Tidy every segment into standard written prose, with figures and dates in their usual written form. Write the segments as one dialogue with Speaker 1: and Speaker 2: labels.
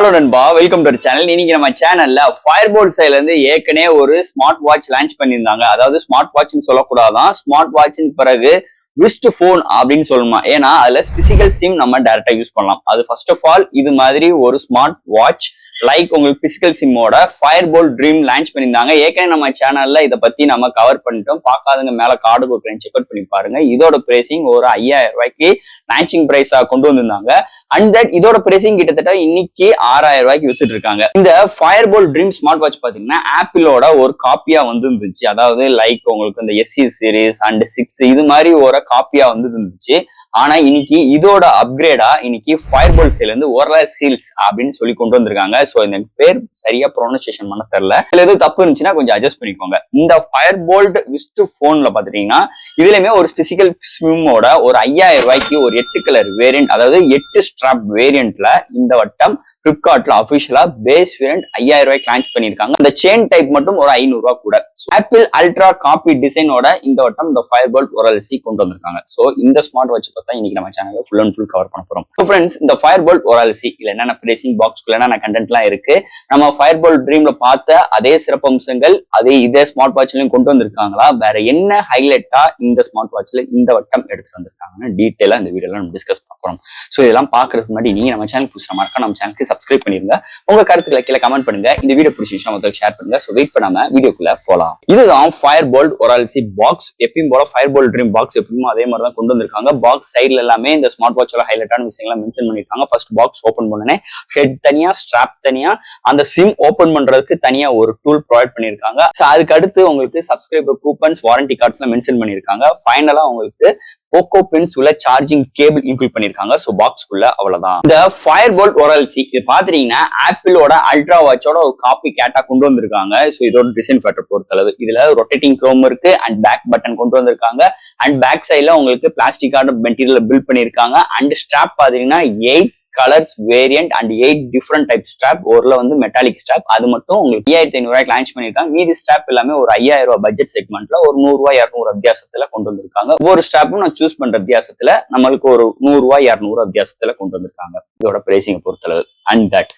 Speaker 1: Hello நண்பா, welcome to channel. இன்னைக்கு நம்ம சேனல்ல ஃபயர்போல்ட் சைட்ல இருந்து ஏற்கனவே ஒரு ஸ்மார்ட் வாட்ச் லான்ச் பண்ணியிருந்தாங்க. அதாவது ஸ்மார்ட் வாட்ச்னு சொல்லக்கூடாதான், ஸ்மார்ட் வாட்சின் பிறகு ரிஸ்ட் போன் அப்படின்னு சொல்லணுமா. ஏன்னா அதுல பிசிக்கல் சிம் நம்ம டைரக்டா யூஸ் பண்ணலாம். அது ஃபர்ஸ்ட் ஆஃப் ஆல் இது மாதிரி ஒரு ஸ்மார்ட் வாட்ச் லைக் உங்களுக்கு பிசிக்கல் சிம்மோட ஃபயர்போல்ட் ட்ரீம் லான்ச் பண்ணியிருந்தாங்க. ஏற்கனவே நம்ம சேனல்ல இதை பத்தி நம்ம கவர் பண்ணிட்டோம். பார்க்காதவங்க மேல கார்டு கொடுக்குறேன், செக் அவுட் பண்ணி பாருங்க. இதோட பிரைசிங் ஒரு 5000 ரூபாய்க்கு லான்ச்சிங் பிரைஸா கொண்டு வந்திருந்தாங்க. அண்ட் தட் இதோட பிரைசிங் கிட்டத்தட்ட இன்னைக்கு 6000 ரூபாய்க்கு வித்துட்டு இருக்காங்க. இந்த ஃபயர்போல்ட் ட்ரீம் ஸ்மார்ட் வாட்ச் பாத்தீங்கன்னா ஆப்பிளோட ஒரு காப்பியா வந்து இருந்துச்சு. அதாவது லைக் உங்களுக்கு இந்த SE சீரிஸ் அண்ட் 6 இது மாதிரி ஒரு காப்பியா வந்து இருந்துச்சு. ஆனா இன்னைக்கு இதோட அப்கிரேடா இன்னைக்கு ஃபயர்போல்ட் சைட்ல இருந்து ஓரலா சீல்ஸ் அப்படின்னு சொல்லி கொண்டு வந்திருக்காங்க. சோ இந்த பேர் சரியா ப்ரொனன்சியேஷன் பண்ண தெரியல, இதுல எதுவும் தப்பு இருந்துச்சுன்னா கொஞ்சம் அட்ஜஸ்ட் பண்ணிக்கோங்க. இந்த ஃபயர்போல்ட் விஸ்ட் போன்ல பாத்துட்டீங்கன்னா இதுலயுமே ஒரு பிசிக்கல் சிம்மோட ஒரு 5000 ரூபாய்க்கு ஒரு 8 கலர் வேரியன்ட், அதாவது 8 ஸ்ட்ராப் வேரியன்ட்ல இந்த வட்டம் பிளிப்கார்ட்ல அபிஷியலா பேஸ் வேரியன்ட் 5000 ரூபாய்க்கு லான்ச் பண்ணிருக்காங்க. இந்த செயின் டைப் மட்டும் ஒரு 500 ரூபாய் கூட. ஆப்பிள் அல்ட்ரா காப்பி டிசைனோட இந்த வட்டம் இந்த ஃபயர்போல்ட் ORAL-C கொண்டு வந்திருக்காங்க. சோ இந்த ஸ்மார்ட் வாட்ச் பார்த்தா இன்னைக்கு நம்ம சேனல்ல ஃபுல் அண்ட் ஃபுல் கவர் பண்ண போறோம். சோ ஃப்ரெண்ட்ஸ், இந்த ஃபயர்போல்ட் ORAL-C இல்ல என்னென்ன பிரைசிங் பாக்ஸ்க்குள்ள என்னென்ன கண்டென்ட்லாம் இருக்கு, நம்ம ஃபயர்போல்ட் ட்ரீம்ல பார்த்த அதே சிறப்பம்சங்கள் இதே ஸ்மார்ட் வாட்ச்லயும் கொண்டு வந்திருக்காங்களா, வேற என்ன ஹைலைட்டா இந்த ஸ்மார்ட் வாட்ச்ல இந்த வட்டம் எடுத்துட்டு வந்திருக்காங்கன்னு டீடைலா இந்த வீடியோல நம்ம டிஸ்கஸ் பண்ண போறோம். சோ இதெல்லாம் பாக்குறதுக்கு முன்னாடி நீங்க நம்ம சேனல் புதுசா மறக்காம நம்ம சேனலுக்கு சப்ஸ்கிரைப் பண்ணிருங்க. உங்க கருத்துக்களை கீழே கமெண்ட் பண்ணுங்க. இந்த வீடியோ பிடிச்சிருந்துச்சுன்னா மத்தவங்களுக்கு ஷேர் பண்ணுங்க. சோ வெயிட் பண்ணாம வீடியோக்குள்ள போலாம். இதுதான் ஃபயர்போல்ட் ORAL-C பாக்ஸ். எப்பயும் போல ஃபயர்போல்ட் ட்ரீம் பாக்ஸ் எப்பயும் அதே மாதிரி தான் கொண்டு வந்திருக்காங்க. பாக்ஸ் சைட்ல எல்லாமே இந்த ஸ்மார்ட் வாட்சோட ஹைலைட்டான விஷயங்களை மென்ஷன் பண்ணிருக்காங்க. ஃபர்ஸ்ட் பாக்ஸ் ஓபன் பண்ணனே ஹெட் தனியா, ஸ்ட்ராப் தனியா, அந்த சிம் ஓபன் பண்றதுக்கு தனியா ஒரு டூல் ப்ரொவைட் பண்ணிருக்காங்க. அதுக்கு அடுத்து உங்களுக்கு சப்ஸ்கிரைபர் கூப்பன்ஸ், வாரண்டி கார்ட்ஸ் எல்லாம் மென்ஷன் பண்ணிருக்காங்க. ஃபைனலா உங்களுக்கு போக்கோ பின்ஸ் உள்ள சார்ஜிங் கேபிள் இன்க்ளூட் பண்ணிருக்காங்க. சோ பாக்ஸ்க்குள்ள அவ்வளவுதான். இந்த ஃபயர்போல்ட் ORAL-C இது பாத்தீங்கன்னா ஆப்பிளோட அல்ட்ரா வாட்சோட ஒரு காப்பி கேட்டா கொண்டு வந்திருக்காங்க. சோ இதோட டிசைன் ஃபேக்டர் பொறுத்தளவு இதுல ரொட்டேட்டிங் குரோம் இருக்கு அண்ட் பேக் பட்டன் கொண்டு வந்திருக்காங்க. அண்ட் பேக் சைட்ல உங்களுக்கு பிளாஸ்டிக் மெட்டீரியல் பில்ட் பண்ணிருக்காங்க. அண்ட் ஸ்ட்ராப் பாத்தீங்கன்னா 8 colours variant and 8 different type strap. ஒருல வந்து மெட்டாலிக் ஸ்ட்ராப், அது மட்டும் உங்களுக்கு 5500 ரூபாய்க்கு லான்ச் பண்ணிருக்காங்க. மீதி ஸ்ட்ராப் எல்லாமே ஒரு 5000 ரூபாய் பட்ஜெட் செக்மெண்ட்ல ஒரு 100 ரூபாய் 200 வித்தியாசத்துல கொண்டு வந்திருக்காங்க. ஒவ்வொரு ஸ்ட்ராப்பும் நான் சூஸ் பண்ற வித்தியாசத்துல நம்மளுக்கு ஒரு 100 ரூபாய் 200 வித்தியாசத்துல கொண்டு வந்திருக்காங்க. இதோட பிரைசிங் பொறுத்தளவு அண்ட் தட்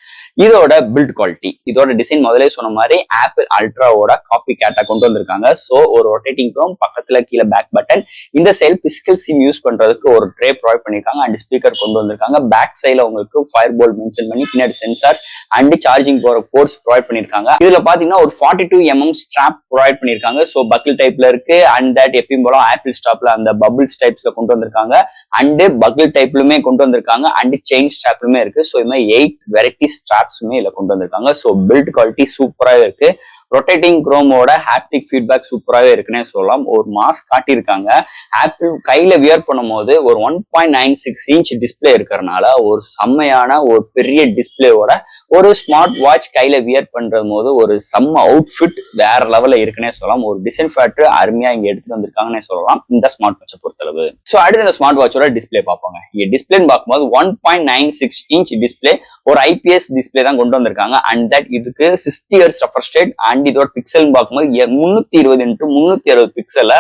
Speaker 1: இதோட பில்ட் குவாலிட்டி, இதோட டிசைன் முதலே சொன்ன மாதிரி ஆப்பிள் அல்ட்ராவோட காப்பி கேட்டா கொண்டு வந்திருக்காங்க. சோ ஒரு ரொட்டேட்டிங் க்ரோம், பக்கத்துல கீழே பேக் பட்டன், இந்த சைடு பிசிக்கல் சிம் யூஸ் பண்றதுக்கு ஒரு ட்ரே ப்ரொவைட் பண்ணிருக்காங்க. அண்ட் ஸ்பீக்கர் கொண்டு வந்திருக்காங்க. பேக் சைட்ல உங்களுக்கு ஃபயர்போல்ட் மென்ஷன் பண்ணி பின்னாடி சென்சார்ஸ் அண்ட் சார்ஜிங் போற போர்ட்ஸ் ப்ரொவைட் பண்ணிருக்காங்க. இதுல பாத்தீங்கன்னா ஒரு 42mm ஸ்ட்ராப் ப்ரொவைட் பண்ணிருக்காங்க. சோ பக்கிள் டைப்ல இருக்கு. அண்ட் தட் எப்பயும் போல ஆப்பிள் ஸ்டாப்ல அந்த பபிள்ஸ் டைப்ஸ்ல கொண்டு வந்திருக்காங்க. அண்ட் பக்கிள் டைப்லுமே கொண்டு வந்திருக்காங்க. அண்ட் செயின் ஸ்ட்ராப்லுமே இருக்கு. சோ இது மாதிரி 8 வெரைட்டி ஸ்ட்ராப்ஸுமே இதுல கொண்டு வந்திருக்காங்க. சோ பில்ட் குவாலிட்டி சூப்பராவே இருக்கு. ரொட்டேட்டிங் குரோமோட ஹாப்டிக் ஃபீட்பேக் சூப்பராகவே இருக்குன்னே சொல்லலாம். ஒரு மாஸ் காட்டியிருக்காங்க. ஆப்பிள் கையில வியர் பண்ணும் போது ஒரு 1.96 இன்ச் டிஸ்பிளே இருக்கிறதுனால ஒரு செம்மையான ஒரு பெரிய டிஸ்பிளேவோட ஒரு ஸ்மார்ட் வாட்ச் கையில வியர் பண்றது போது ஒரு செம்ம அவுட்ஃபிட் வேற லெவல்ல இருக்குன்னே சொல்லலாம். ஒரு டிசைன் ஃபேக்டர் அருமையா இங்க எடுத்துட்டு வந்திருக்காங்கன்னே சொல்லலாம் இந்த ஸ்மார்ட் வாட்சை பொறுத்தளவு. சோ அடுத்து இந்த ஸ்மார்ட் வாட்சோட டிஸ்பிளே பார்ப்போங்க. இங்க டிஸ்பிளேன்னு பார்க்கும்போது 1.96 இன்ச் டிஸ்பிளே, ஒரு IPS டிஸ்பிளே தான் கொண்டு வந்திருக்காங்க. அண்ட் தட் இதுக்கு 60 Hz ரெஃப்ரெஷ் ரேட். அண்ட் இதோட பிக்சல் பார்க்கும்போது 320x360 பிக்சல்ல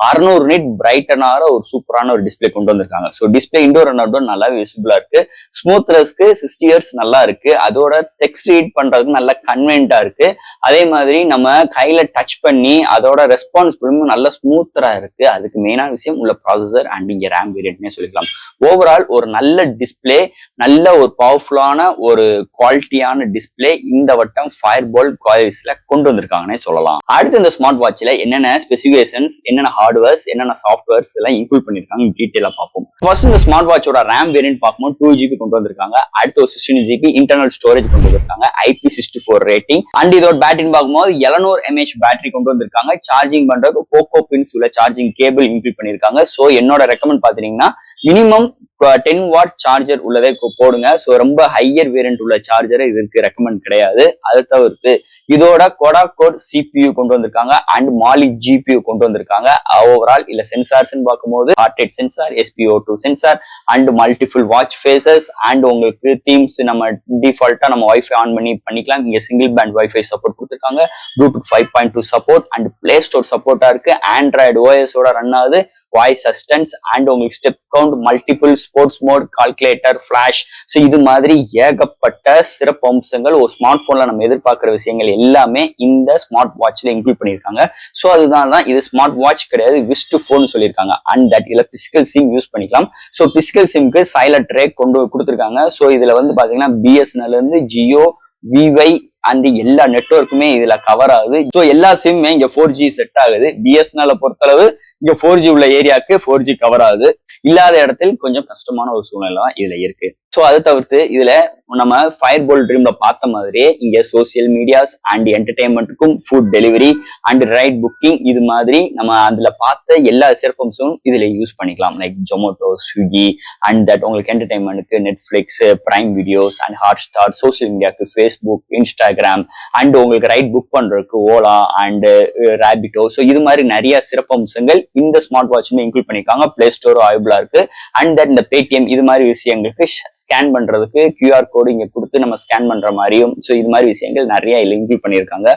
Speaker 1: 600 நிட் பிரைட்டனான ஒரு சூப்பரான ஒரு டிஸ்பிளே கொண்டு வந்திருக்காங்க. So display indoor and outdoor நல்லாவே விசிபிளா இருக்கு. ஸ்மூத்னஸ்க்கு 60 Hz நல்லா இருக்கு. அதோட டெக்ஸ்ட் ரீட் பண்றதுக்கு நல்ல கன்வீனியன்ட்டா இருக்கு. அதே மாதிரி நம்ம கையில டச் பண்ணி அதோட ரெஸ்பான்சிபிலிட்டி நல்ல ஸ்மூத்தரா இருக்கு. அதுக்கு மெயினான விஷயம் உள்ள ப்ராசஸர் அண்ட் இங்க ரேம் வேரியன்ட்னே சொல்லிக்கலாம். ஓவரால் ஒரு நல்ல டிஸ்பிளே, நல்ல ஒரு பவர்ஃபுல்லான ஒரு குவாலிட்டியான டிஸ்பிளே இந்த வட்டம் ஃபயர்போல்ட் குவாலிட்டிஸ்ல கொண்டு வந்திருக்காங்கன்னே சொல்லலாம். அடுத்து இந்த ஸ்மார்ட் வாட்ச்ல என்னென்ன ஸ்பெசிஃபிகேஷன்ஸ், என்னென்ன ஹார்ட்வேர்ஸ், என்னென்ன சாஃப்ட்வேர்ஸ் எல்லாம் இன்க்ளூட் பண்ணிருக்காங்க டீடைலா பார்ப்போம். ஃபர்ஸ்ட் இந்த ஸ்மார்ட் வாட்சோட ரேம் வேரியன்ட் பார்க்கும்போது 2GB கொண்டு வந்திருக்காங்க. அடுத்து ஒரு 16GB இன்டர்னல் ஸ்டோரேஜ் கொண்டு வந்திருக்காங்க. IP64 rating. அண்ட் இதோட பேட்டரின்னு பார்க்கும்போது 700 mAh பேட்டரி கொண்டு வந்திருக்காங்க. சார்ஜிங் பண்றதுக்கு போக்கோ பின்ஸ் உள்ள சார்ஜிங் கேபிள் இன்க்ளூட் பண்ணிருக்காங்க. சோ என்னோட ரெக்கமெண்ட் பாத்தீங்கன்னா மினிமம் 10 வாட் சார்ஜர் உள்ளதை போடுங்க. சோ ரொம்ப ஹையர் வேரியன்ட் உள்ள சார்ஜரை இதுக்கு ரெக்கமெண்ட் கிடையாது. அது தவிர்த்து இதோட கொடா கோட் CPU கொண்டு வந்திருக்காங்க. அண்ட் மாலி GPU கொண்டு வந்திருக்காங்க. ஓவரால் இல்ல சென்சார்ஸ் பார்க்கும்போது heart rate sensor, SpO2 sensor and multiple watch faces. And உங்களுக்கு தீம்ஸ் நம்ம டிஃபால்ட்டா நம்ம வைஃபை ஆன் பண்ணிக்கலாம். இங்க சிங்கிள் பேண்ட் வைஃபை சப்போர்ட் கொடுத்திருக்காங்க. Bluetooth 5.2 support and play store சப்போர்ட்டா இருக்கு. ஆண்ட்ராய்டு OS ஓட ரன் ஆகுது. வாய்ஸ் அசிஸ்டன்ஸ் அண்ட் உங்களுக்கு step count, multiple sports mode, calculator, flash, so இது மாதிரி ஏகப்பட்ட சிறப்பு அம்சங்கள் ஒரு ஸ்மார்ட் போன்ல நம்ம எதிர்பார்க்கிற விஷயங்கள் எல்லாமே இந்த ஸ்மார்ட் வாட்ச்ல இன்க்ளூட் பண்ணியிருக்காங்க. ஸோ அதுதான் இது ஸ்மார்ட் வாட்ச் கிடையாது, விஸ்ட் போன் சொல்லியிருக்காங்க. அண்ட் தட் இதுல பிசிக்கல் சிம் யூஸ் பண்ணிக்கலாம். ஸோ பிசிக்கல் சிம்க்கு சைலண்ட் ரே கொண்டு கொடுத்துருக்காங்க. ஸோ இதுல வந்து பாத்தீங்கன்னா பிஎஸ்என்எல் இருந்து ஜியோ, விவை அண்ட் எல்லா நெட்வொர்க்குமே இதுல கவர் ஆகுது. ஸோ எல்லா சிம்மே இங்க 4G செட் ஆகுது. பிஎஸ்என்எல் பொறுத்தளவு இங்க 4G உள்ள ஏரியாவுக்கு 4G கவர் ஆகுது. இல்லாத இடத்தில் கொஞ்சம் கஷ்டமான ஒரு சூழ்நிலை தான் இதுல இருக்கு. ஸோ அதை தவிர்த்து இதுல நம்ம ஃபயர் போல்ட் ட்ரீம்ல பார்த்த மாதிரியே இங்க சோசியல் மீடியாஸ் அண்ட் என்டர்டைன்மெண்ட்டுக்கும் food delivery and ride booking இது மாதிரி நம்ம அதுல பார்த்த எல்லா சிறப்பம்சமும் இதுல யூஸ் பண்ணிக்கலாம். Like Zomato, Swiggy and that உங்களுக்கு என்டர்டைன்மெண்ட்டுக்கு Netflix, Prime videos and Hotstar, social மீடியாவுக்கு ஃபேஸ்புக், இன்ஸ்டாகிராம் அண்ட் உங்களுக்கு ரைட் புக் பண்றதுக்கு ஓலா அண்ட் ரேபிட்டோ. ஸோ இது மாதிரி நிறைய சிறப்பம்சங்கள் இந்த ஸ்மார்ட் வாட்சுமே இன்க்ளூட் பண்ணியிருக்காங்க. பிளே ஸ்டோரும் அவைபிளா இருக்கு. அண்ட் தட் இந்த பேடிஎம் இது மாதிரி விஷயங்களுக்கு ஸ்கேன் பண்றதுக்கு QR கோடு இங்க கொடுத்து நம்ம ஸ்கேன் பண்ற மாதிரியும் ஸோ இது மாதிரி விஷயங்கள் நிறைய இதுல இன்க்ளூட் பண்ணியிருக்காங்க.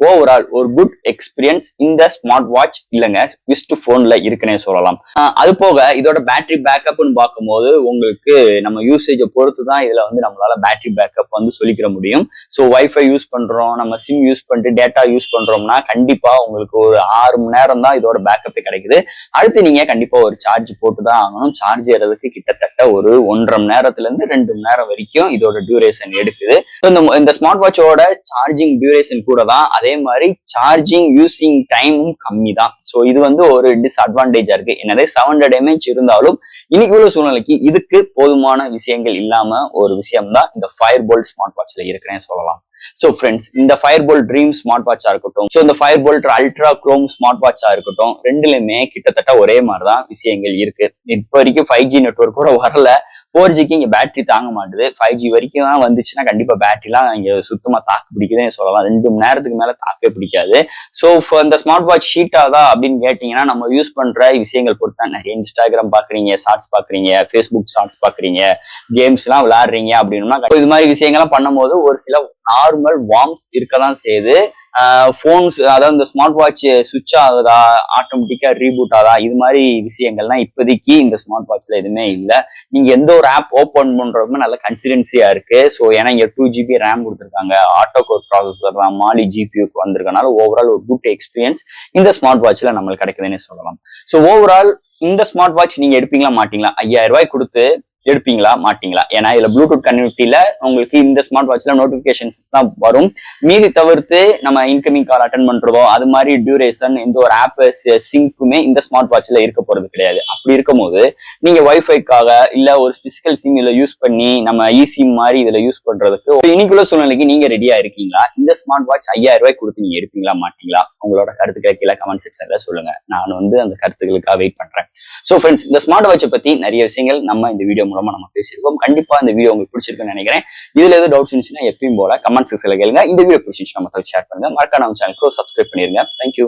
Speaker 1: ஓவரால் ஒரு குட் எக்ஸ்பீரியன்ஸ் இந்த ஸ்மார்ட் வாட்ச் இல்லைங்க விஸ்ட் போன்ல இருக்குன்னே சொல்லலாம். அது போக இதோட பேட்டரி பேக்கப்னு பார்க்கும்போது உங்களுக்கு நம்ம யூசேஜை பொறுத்து தான் இதுல வந்து நம்மளால பேட்டரி பேக்கப் வந்து சொல்லிக்கிற முடியும். ஸோ வைஃபை யூஸ் பண்றோம், நம்ம சிம் யூஸ் பண்ணிட்டு டேட்டா யூஸ் பண்றோம்னா கண்டிப்பா உங்களுக்கு ஒரு 6 மணி நேரம் தான் இதோட பேக்கப் கிடைக்குது. அடுத்து நீங்க கண்டிப்பா ஒரு சார்ஜ் போட்டு தான் ஆகணும். சார்ஜ் ஏறதுக்கு கிட்டத்தட்ட ஒரு 1.5 மணி நேரத்துல இருந்து 2 மணி நேரம் வரைக்கும் இதோட டியூரேஷன் எடுக்குது. இந்த ஸ்மார்ட் வாட்சோட சார்ஜிங் டியூரேஷன் கூட தான், அதே மாதிரி சார்ஜிங் யூசிங் டைமும் கம்மி தான். ஸோ இது வந்து ஒரு டிஸ்அட்வான்டேஜா இருக்கு. என்னதே 700 mAh இருந்தாலும் இன்னைக்கு உள்ள சூழ்நிலைக்கு இதுக்கு போதுமான விஷயங்கள் இல்லாம ஒரு விஷயம் தான் இந்த ஃபயர் போல்ட் ஸ்மார்ட் வாட்ச்ல இருக்குன்னே சொல்லலாம். ஸோ ஃப்ரெண்ட்ஸ், இந்த ஃபயர் போல்ட் ட்ரீம் ஸ்மார்ட் வாட்சா இருக்கட்டும், ஸோ இந்த Fire Boltt Ultra chrome smart வாட்சா இருக்கட்டும், ரெண்டுலயுமே கிட்டத்தட்ட ஒரே மாதிரிதான் விஷயங்கள் இருக்கு. இப்ப வரைக்கும் 5G நெட்வொர்க் கூட வரல. 4Gக்கு இங்க பேட்டரி தாங்க மாட்டுது. 5G வரைக்கும் தான் வந்துச்சுன்னா கண்டிப்பா பேட்டரிலாம் இங்க சுத்தமா தாக்கு பிடிக்குதுன்னு சொல்லலாம். 2 மணி நேரத்துக்கு மேல தாக்கே பிடிக்காது. ஸோ இந்த ஸ்மார்ட் வாட்ச் ஹீட் ஆகுதா அப்படின்னு கேட்டீங்கன்னா நம்ம யூஸ் பண்ற விஷயங்கள் பொறுத்து நிறைய இன்ஸ்டாகிராம் பாக்குறீங்க, ஷார்ட்ஸ் பாக்குறீங்க, ஃபேஸ்புக் ஷார்ட்ஸ் பாக்குறீங்க, கேம்ஸ் எல்லாம் விளையாடுறீங்க அப்படின்னா இது மாதிரி விஷயங்கள்லாம் பண்ணும்போது ஒரு சில நார்மல் வார்ம்ஸ் இருக்கதான் செய்யுது. போன்ஸ் அதாவது இந்த ஸ்மார்ட் வாட்ச் சுவிட்ச் ஆகுதா, ஆட்டோமேட்டிக்கா ரீபூட் ஆகுதா, இது மாதிரி விஷயங்கள்லாம் இப்போதைக்கு இந்த ஸ்மார்ட் வாட்ச்ல எதுவுமே இல்லை. நீங்க எந்த ஒரு ஆப் ஓப்பன் பண்றதுமே நல்ல கன்சிடென்சியா இருக்கு. ஸோ ஏன்னா இங்க 2GB ரேம் கொடுத்துருக்காங்க, ஆட்டோ கோர் ப்ராசஸர் தான், மாலி ஜிபியூக்கு வந்திருக்கனால ஓவரால் ஒரு குட் எக்ஸ்பீரியன்ஸ் இந்த ஸ்மார்ட் வாட்ச்ல நம்மளுக்கு கிடைக்குதுன்னு சொல்லலாம். ஸோ ஓவரால் இந்த ஸ்மார்ட் வாட்ச் நீங்க எடுப்பீங்களா மாட்டீங்களா? 5000 ரூபாய் கொடுத்து எடுப்பீங்களா மாட்டீங்களா? ஏன்னா இதுல ப்ளூடூத் கனெக்டிவிட்டியில உங்களுக்கு இந்த ஸ்மார்ட் வாட்ச்ல நோட்டிபிகேஷன்ஸ் தான் வரும். மீதி தவிர்த்து நம்ம இன்கமிங் கால் அட்டன் பண்றதோ அது மாதிரி டியூரேஷன் எந்த ஒரு ஆப் சிங்க்குமே இந்த ஸ்மார்ட் வாட்ச்ல இருக்க போறது கிடையாது. அப்படி இருக்கும் போது நீங்க வைஃபைக்காக இல்ல ஒரு பிசிக்கல் சிம் இதுல யூஸ் பண்ணி நம்ம இசிம் மாதிரி இதுல யூஸ் பண்றதுக்கு இன்னைக்குள்ள சூழ்நிலைக்கு நீங்க ரெடியா இருக்கீங்களா? இந்த ஸ்மார்ட் வாட்ச் 5000 ரூபாய் கொடுத்து நீங்க எடுப்பீங்களா மாட்டீங்களா? உங்களோட கருத்துக்களை கீழே கமெண்ட் செக்ஷன்ல சொல்லுங்க. நான் வந்து அந்த கருத்துக்களுக்காக வெயிட் பண்றேன். சோ ஃப்ரெண்ட்ஸ், இந்த ஸ்மார்ட் வாட்சை பத்தி நிறைய விஷயங்கள் நம்ம இந்த வீடியோ மூலமா நம்ம பேசியிருக்கோம். கண்டிப்பா இந்த வீடியோ உங்களுக்கு பிடிச்சிருக்குன்னு நினைக்கிறேன். இதுல எதுவும் டவுட்ஸ் இருந்துச்சுன்னா எப்பயும் போல கமெண்ட் செக்ஷன்ல கேளுங்க. இந்த வீடியோ பிடிச்சிருந்துச்சுன்னா மத்தவங்க ஷேர் பண்ணுங்க. மறக்காம நம்ம சேனலுக்கு சப்ஸ்கிரைப் பண்ணிருங்க. தேங்க்யூ.